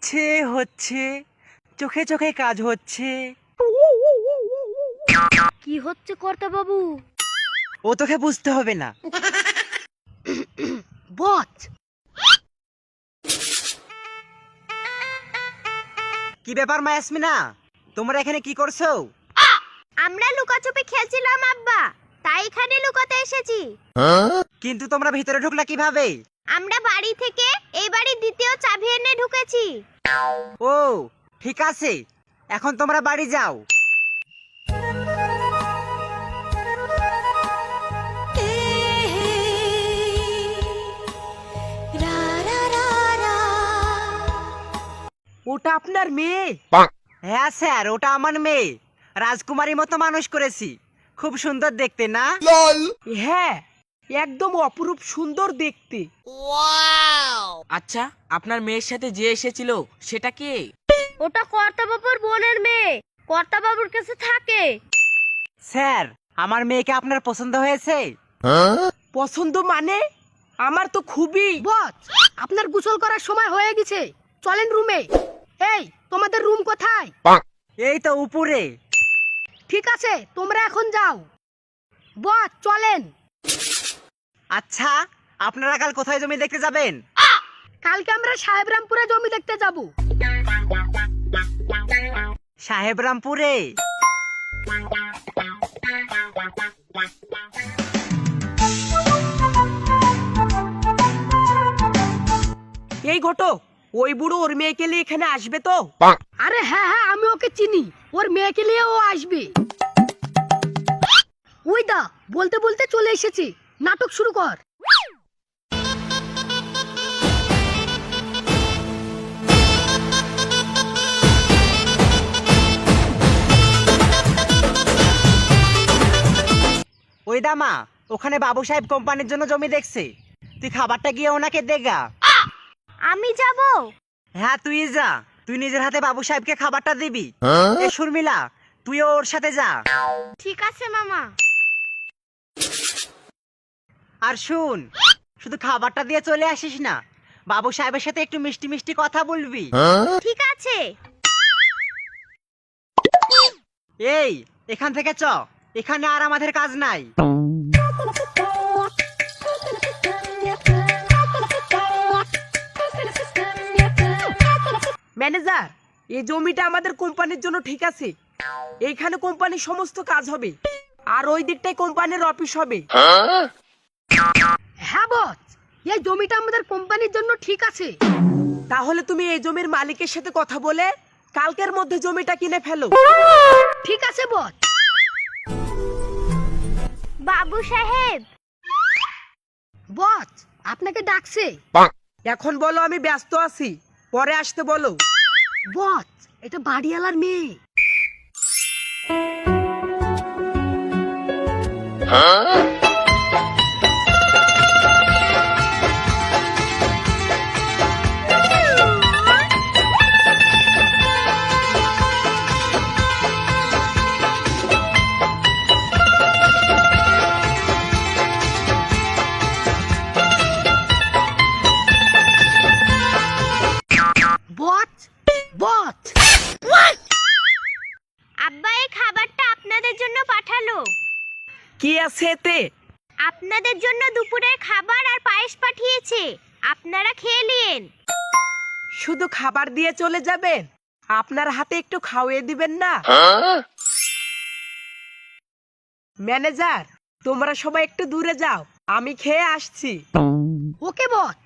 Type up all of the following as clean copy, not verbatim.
হচ্ছে হচ্ছে চোখে চোখে কাজ হচ্ছে। কি হচ্ছে কর্তা বাবু? ও তোকে বুঝতে হবে না। বচ কি ব্যাপার মা ইয়াসমিনা, তোমরা এখানে কি করছো? আমরা লুকাছুপি খেলছিলাম আব্বা, তাই এখানে লুকাতে এসেছি। কিন্তু তোমরা ভিতরে ঢুকলা কিভাবে? আমরা বাড়ি থেকে এই বাড়ির দ্বিতীয় চাবি এনে ঢুকেছি। ও ঠিক আছে, এখন তোমরা বাড়ি যাও। ওটা আপনার মেয়ে? হ্যাঁ স্যার, ওটা আমার মেয়ে। রাজকুমারী মতো মানুষ করেছি, খুব সুন্দর দেখতে না? হ্যাঁ, একদম অপরূপ সুন্দর দেখতে। আচ্ছা, আপনার মেয়ের সাথে যে এসেছিল সেটা কে? ওটা কর্তা বাবুর বোনের মেয়ে, কর্তা বাবুর কাছে থাকে। স্যার, আমার মেয়েকে আপনার পছন্দ হয়েছে? পছন্দ মানে? আমার তো খুবই। বস, আপনার গোসল করার সময় হয়ে গেছে, চলেন রুমে। এই, তোমাদের রুম কোথায়? এই তো উপরে। ঠিক আছে, তোমরা এখন যাও। বস চলেন। আচ্ছা, আপনারা কাল কোথায় জমি দেখতে যাবেন? কালকে আমরা সাহেবরামপুরে জমি দেখতে যাব। সাহেবরামপুরে? এই ঘটক, ওই বুড়ো ওর মেয়েকে নিয়ে এখানে আসবে তো? আরে হ্যাঁ হ্যাঁ, আমি ওকে চিনি, ওর মেয়েকে নিয়ে ও আসবে। ওই দা, বলতে বলতে চলে এসেছি, নাটক শুরু কর। ওই দামা, ওখানে বাবু সাহেব কোম্পানির জন্য জমি দেখছে, তুই খাবারটা গিয়ে ওনাকে দেগা। আমি যাব? হ্যাঁ তুই যা, তুই নিজের হাতে বাবু সাহেবকে খাবারটা দিবি। এ শর্মিলা, তুইও ওর সাথে যা। ঠিক আছে মামা। আর শুন, শুধু খাবারটা দিয়ে চলে আসিস না, বাবু সাহেবের সাথে একটু মিষ্টি মিষ্টি কথা বলবি। ঠিক আছে। এই, এখান থেকে চ, এখানে আর আমাদের কাজ নাই। ম্যানেজার, এই জমিটা আমাদের কোম্পানির জন্য ঠিক আছে। এইখানে কোম্পানির সমস্ত কাজ হবে, আর ওই দিকটাই কোম্পানির অফিস হবে। হ্যাঁ বস, এই জমিটা আমাদের কোম্পানির জন্য ঠিক আছে। তাহলে তুমি এই জমির মালিকের সাথে কথা বলে কালকের মধ্যে জমিটা কিনে ফেলো। ঠিক আছে বস। বাবু সাহেব। বস, আপনাকে ডাকছে। এখন বলো আমি ব্যস্ত আছি, পরে আসতে বলো। বস, এটা বাড়িওয়ালার মেয়ে। বস, বস, আব্বা এই খাবারটা আপনাদের জন্য পাঠালো। কি আছে এতে? আপনাদের জন্য দুপুরের খাবার আর পায়েস পাঠিয়েছে, আপনারা খেয়ে নিন। শুধু খাবার দিয়ে চলে যাবেন? আপনার হাতে একটু খাওয়িয়ে দিবেন না? ম্যানেজার, তোমরা সবাই একটু দূরে যাও, আমি খেয়ে আসছি। ওকে বস।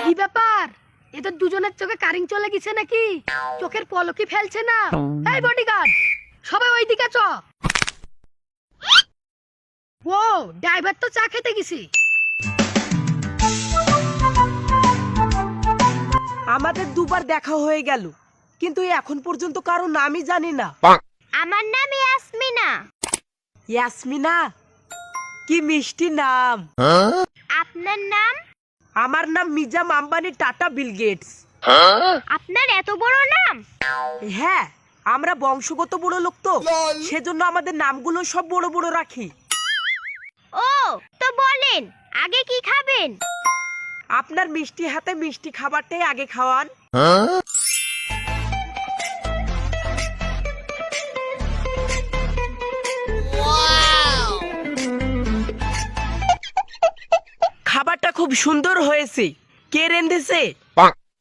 কি ব্যাপার, এদের দুজনের চোখে কারেন্ট চলে গেছে নাকি? চোখের পলকই ফেলছে না। এই বডিগার্ড, সবাই ওইদিকে চ। ও ড্রাইভার তো চা খেতে গেছে। আমাদের দুবার দেখা হয়ে গেল, কিন্তু এখন পর্যন্ত কারো নামই জানি না। আমার নাম ইয়াসমিনা। ইয়াসমিনা? কি মিষ্টি নাম। আপনার নাম? আমার নাম মিজাম আম্বানি টাটা বিল গেটস। আপনার এত বড় নাম? হ্যাঁ, আমরা বংশগত বড় লোক তো, সেজন্য আমাদের নামগুলো সব বড় বড় রাখি। ও তো বলেন, আগে কি খাবেন? আপনার মিষ্টি হাতে মিষ্টি খাবারটাই আগে খাওয়ান। খাবারটা খুব সুন্দর হয়েছে। কে রেঁধেছে?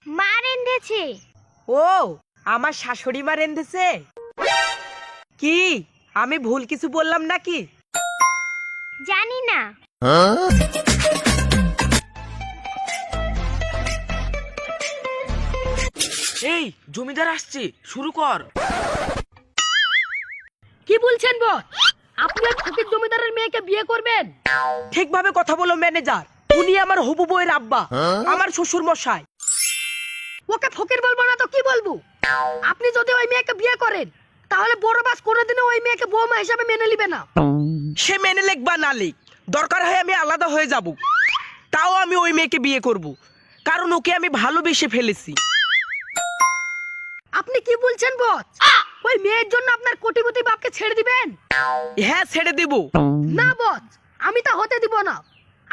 মা রেঁধেছে। ও, আমার শাশুড়ি মা রেঁধেছে। কি আমি ভুল কিছু বললাম নাকি? জানি না। এই জমিদার আসছে, শুরু কর। কি বলছেন বস? আপনি আর ফকির জমিদারের মেয়েকে বিয়ে করবেন? ঠিকভাবে কথা বলো ম্যানেজার। উনি আমার হবু বউয়ের আব্বা, আমার শ্বশুর মশাই। ওকে ফকির বলবো না তো কি বলবো? আপনি যদি ওই মেয়েকে বিয়ে করেন তাহলে বড় বাস কোনোদিনও ওই মেয়েকে বৌমা হিসাবে মেনে নিবে না। সে মেনে লেখ বা না লেখ, দরকার হয় আমি আলাদা হয়ে যাব, তাও আমি ওই মেয়েকে বিয়ে করব, কারণ ওকে আমি ভালোবেসে ফেলেছি। আপনি কি বলছেন বস? ওই মেয়ের জন্য আপনার কোটিপতি বাপকে ছেড়ে দিবেন? হ্যাঁ, ছেড়ে দেব। না বস, আমি তা হতে দিব না।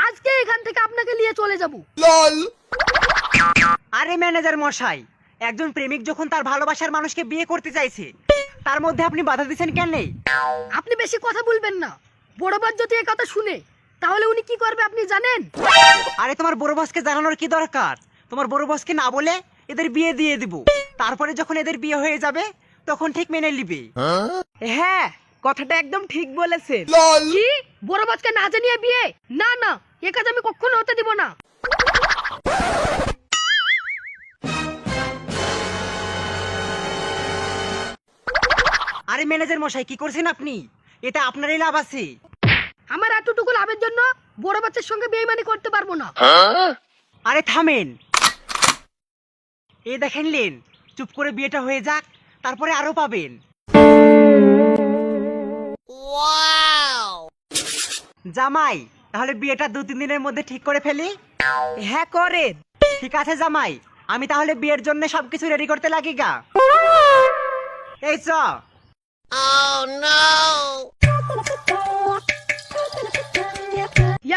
আজকে এখান থেকে আপনাকে নিয়ে চলে যাব। আরে ম্যানেজার মশাই, একজন প্রেমিক যখন তার ভালোবাসার মানুষকে বিয়ে করতে চাইছে, তার মধ্যে আপনি বাধা দিচ্ছেন কেন? আপনি বেশি কথা বলবেন না। বড় বাস যদি এই কথা শুনে তাহলে উনি কি করবে আপনি জানেন? আরে তোমার বড় বসকে জানানোর কি দরকার? তোমার বড় বসকে না বলে এদের বিয়ে দিয়ে দিব, তারপরে যখন এদের বিয়ে হয়ে যাবে তখন ঠিক মেনে নিবে। হ্যাঁ, কথাটা একদম ঠিক বলেছেন। কি বড় বাসকে না জানিয়ে বিয়ে? না না, এ কাজ আমি কখনো হতে দিব না। আরে ম্যানেজার মশাই, কি করছেন আপনি? এতে আপনারই লাভ আছে। আমার এতটুকু লাভের জন্য বড় বাচ্চার সঙ্গে বেইমানি করতে পারবো না। আরে থামেন, এই দেখেন লেন, চুপ করে বিয়েটা হয়ে যাক, তারপরে আরো পাবেন। জামাই, তাহলে বিয়েটা 2-3 দিনের মধ্যে ঠিক করে ফেলি? হ্যাঁ করেন। ঠিক আছে জামাই, আমি তাহলে বিয়ের জন্য সবকিছু রেডি করতে লাগি গা। এই চ।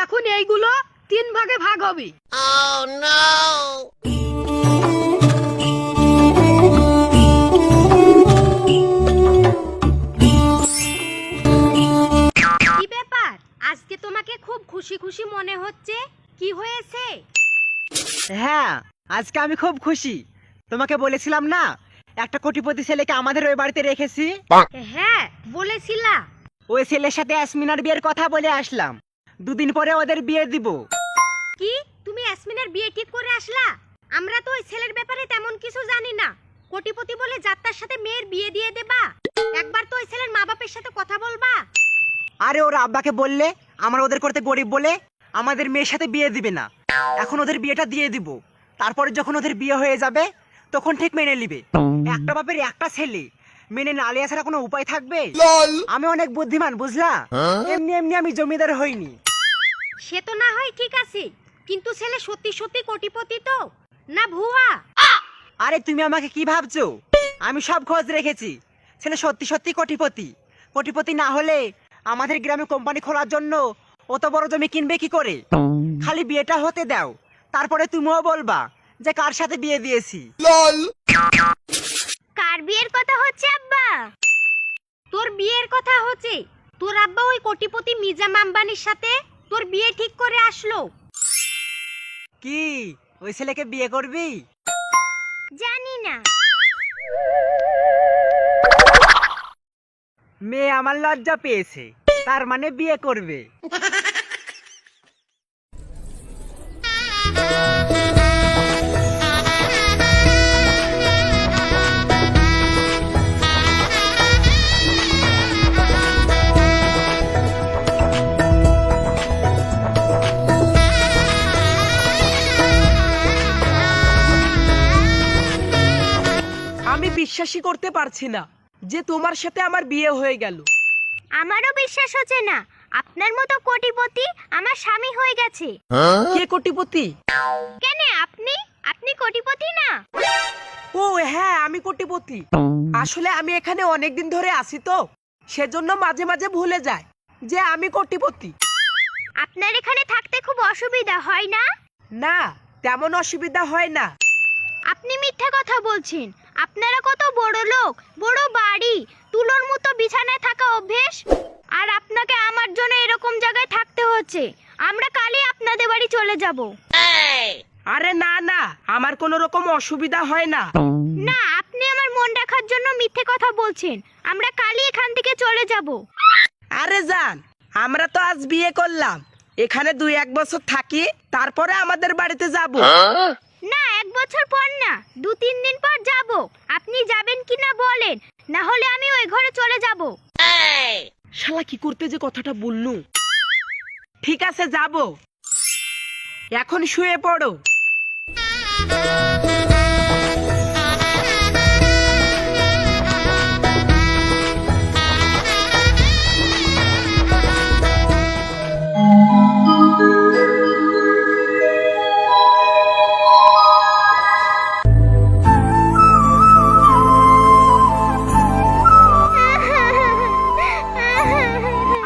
এখন এইগুলো 3 ভাগে ভাগ হবে। কি ব্যাপার? আজকে তোমাকে খুব খুশি খুশি মনে হচ্ছে। কি হয়েছে? হ্যাঁ, আজকে আমি খুব খুশি। তোমাকে বলেছিলাম না, একটা কোটিপতি ছেলেকে আমাদের ওই বাড়িতে রেখেছি। হ্যাঁ, বলেছিলা। ওই ছেলের সাথে ইয়াসমিনার বিয়ের কথা বলে আসলাম। 2 দিন পরে ওদের বিয়ে দিব। কি তুমি ইয়াসমিনের বিয়ে ঠিক করে আসলা? আমরা তো ওই ছেলের ব্যাপারে তেমন কিছু জানি না। কোটিপতি বলে যাত্রার সাথে মেয়ের বিয়ে দিয়ে দেবা? একবার তো ওই ছেলের মা বাপের সাথে কথা বলবা। আরে ওর আব্বাকে বললে আমরা ওদের করতে গরিব বলে আমাদের মেয়ের সাথে বিয়ে দিবে না। এখন ওদের বিয়েটা দিয়ে দিব, তারপরে যখন ওদের বিয়ে হয়ে যাবে তখন ঠিক মেনে নিবে। একটা বাপের একটা ছেলে, মেনে না লিয়া ছাড়া কোনো উপায় থাকবে? আমি অনেক বুদ্ধিমান, বুঝলা? এমনি এমনি আমি জমিদার হইনি। সে তো না হয় ঠিক আছে, কিন্তু ছেলে সত্যি সত্যি কোটিপতি তো না ভুয়া? আরে তুমি আমাকে কি ভাবছো? আমি সব খোঁজ রেখেছি। ছেলে সত্যি সত্যি কোটিপতি। কোটিপতি না হলে আমাদের গ্রামে কোম্পানি খোলার জন্য অত বড় জমি কিনবে কি করে? খালি বিয়েটা হতে দাও, তারপরে তুমিও বলবা যে কার সাথে বিয়ে দিয়েছি। কার বিয়ের কথা হচ্ছে আব্বা? তোর বিয়ের কথা হচ্ছে। তোর আব্বা ওই কোটিপতি মিজাম আম্বানির সাথে তোর বিয়ে ঠিক করে আসলো। কি ওই ছেলেকে বিয়ে করবি? জানি না। মেয়ে আমার লজ্জা পেয়েছে, তার মানে বিয়ে করবে। আমি বিশ্বাসই করতে পারছি না যে তোমার সাথে আমার বিয়ে হয়ে গেল। আমারও বিশ্বাস হচ্ছে না আপনার মতো কোটিপতি আমার স্বামী হয়ে গেছে। কে কোটিপতি? কেন আপনি? আপনি কোটিপতি না? ও হ্যাঁ, আমি কোটিপতি। আসলে আমি এখানে অনেকদিন ধরে আছি তো, সেজন্য মাঝে মাঝে ভুলে যায় যে আমি কোটিপতি। আপনার এখানে থাকতে খুব অসুবিধা হয় না? না, তেমন অসুবিধা হয় না। আপনি মিথ্যা কথা বলছেন। আপনারা কত বড় লোক, বড় বাড়ি, তুলোর মতো বিছানায় থাকা অভ্যেস, আর আপনাকে আমার জন্য এরকম জায়গায় থাকতে হচ্ছে। আমরা কালই আপনাদের বাড়ি চলে যাব। আরে না না, আমার কোনো রকম অসুবিধা হয় না। না, আপনি আমার মন রাখার জন্য মিথ্যে কথা বলছেন। আমরা কালই এখান থেকে চলে যাব। আরে জান, আমরা তো আজ বিয়ে করলাম, এখানে 2-1 বছর থাকি, তারপরে আমাদের বাড়িতে যাব। না, 1 বছর পর না, 2-3 দিন পর যাব। আপনি যাবেন কিনা বলেন, না হলে আমি ওই ঘরে চলে যাব। শালা কি করতে যে কথাটা বললু। ঠিক আছে, যাব। এখন শুয়ে পড়ো।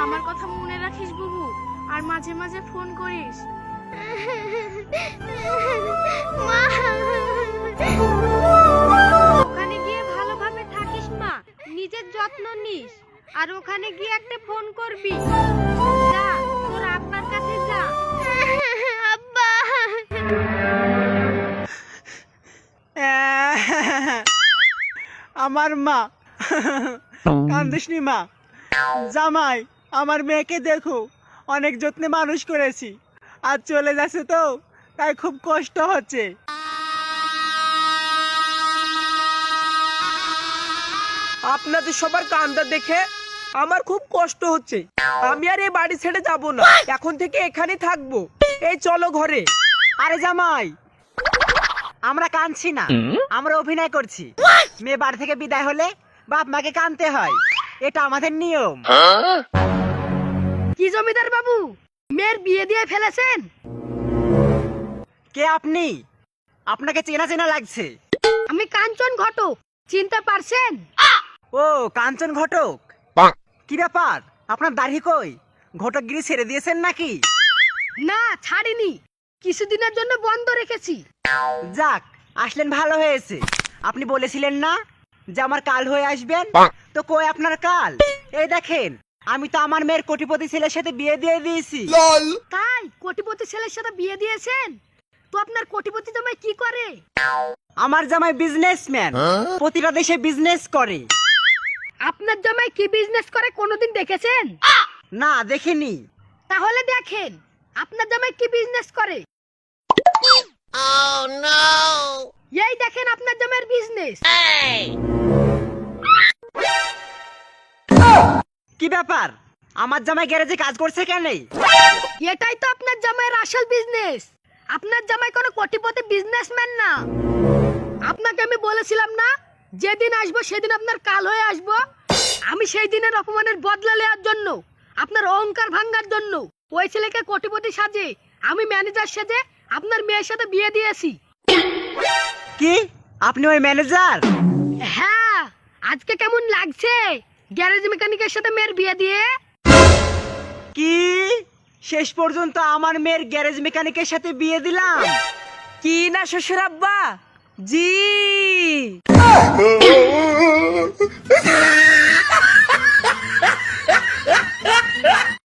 আমার কথা মনে রাখিস বুবু, আর মাঝে মাঝে ফোন করিস। মা, ওখানে গিয়ে ভালোভাবে থাকিস মা, নিজের যত্ন নিস, আর ওখানে গিয়ে একটা ফোন করবি। যা, তোর আব্বার কাছে যা। আব্বা, আমার মা, কান্দিসনি মা। জামাই, আমার মেয়েকে দেখো, অনেক যত্নে মানুষ করেছি, আজ চলে যাচ্ছে তো, তাই খুব কষ্ট হচ্ছে। আপনাদের সবার কান্দা দেখে আমার খুব কষ্ট হচ্ছে। আমি আর এই বাড়ি ছেড়ে যাব না, এখন থেকে এখানে থাকবো। এই চলো ঘরে। আরে জামাই, আমরা কাঁদছি না, আমরা অভিনয় করছি। মেয়ে বাড়ি থেকে বিদায় হলে বাপ মাকে কাঁদতে হয়, এটা আমাদের নিয়ম। কি জমিদার বাবু, মেয়ের বিয়ে দিয়ে ফেলেছেন? কে আপনি? আপনাকে চেনা চেনা লাগছে। আমি কাঞ্চন ঘটক, চিনতে পারছেন? ও, কাঞ্চন ঘটক। কি ব্যাপার, আপনার দাড়ি কই? ঘটকগিরি ছেড়ে দিয়েছেন নাকি? না, ছাড়িনি, কিছুদিনের জন্য বন্ধ রেখেছি। যাক, আসলেন ভালো হয়েছে। আপনি বলেছিলেন না যে আমার কাল হয়ে আসবেন, তো কই আপনার কাল? এই দেখেন, আমি তো আমার মেয়ের কোটিপতি ছেলের সাথে বিয়ে দিয়ে দিয়েছি। তাই কোটিপতি ছেলের সাথে বিয়ে দিয়েছেন? তো আপনার কোটিপতি জামাই কি করে? আমার জামাই বিজনেসম্যান, প্রতিটা দেশে বিজনেস করে। আপনার জামাই কি বিজনেস করে কোনোদিন দেখেছেন? না, দেখিনি। তাহলে দেখেন আপনার জামাই কি বিজনেস করে। এই দেখেন আপনার জামাইয়ের বিজনেস। কি ব্যাপার, আমার জামাই গ্যারেজে কাজ করছে কেন? এটাই তো আপনার জামাইয়ের আসল বিজনেস। আপনার জামাই কোনো কোটিপতি বিজনেসম্যান না। আপনাকে আমি বলেছিলাম না, যেদিন আসবো সেদিন আপনার কাল হয়ে আসবো। আমি সেই দিনের অপমানের বদলা নেওয়ার জন্য, আপনার অহংকার ভাঙার জন্য ওই ছেলেকে কোটিপতি সাজে আমি ম্যানেজার সেজে আপনার মেয়ের সাথে বিয়ে দিয়েছি। কি, আপনি ওই ম্যানেজার? হ্যাঁ, আজকে কেমন লাগছে গ্যারেজ মেকানিকের সাথে মেয়ের বিয়ে দিয়ে? কি, শেষ পর্যন্ত আমার মেয়ের গ্যারেজ মেকানিকের সাথে বিয়ে দিলাম? কি না শ্বশুর আব্বা? জি।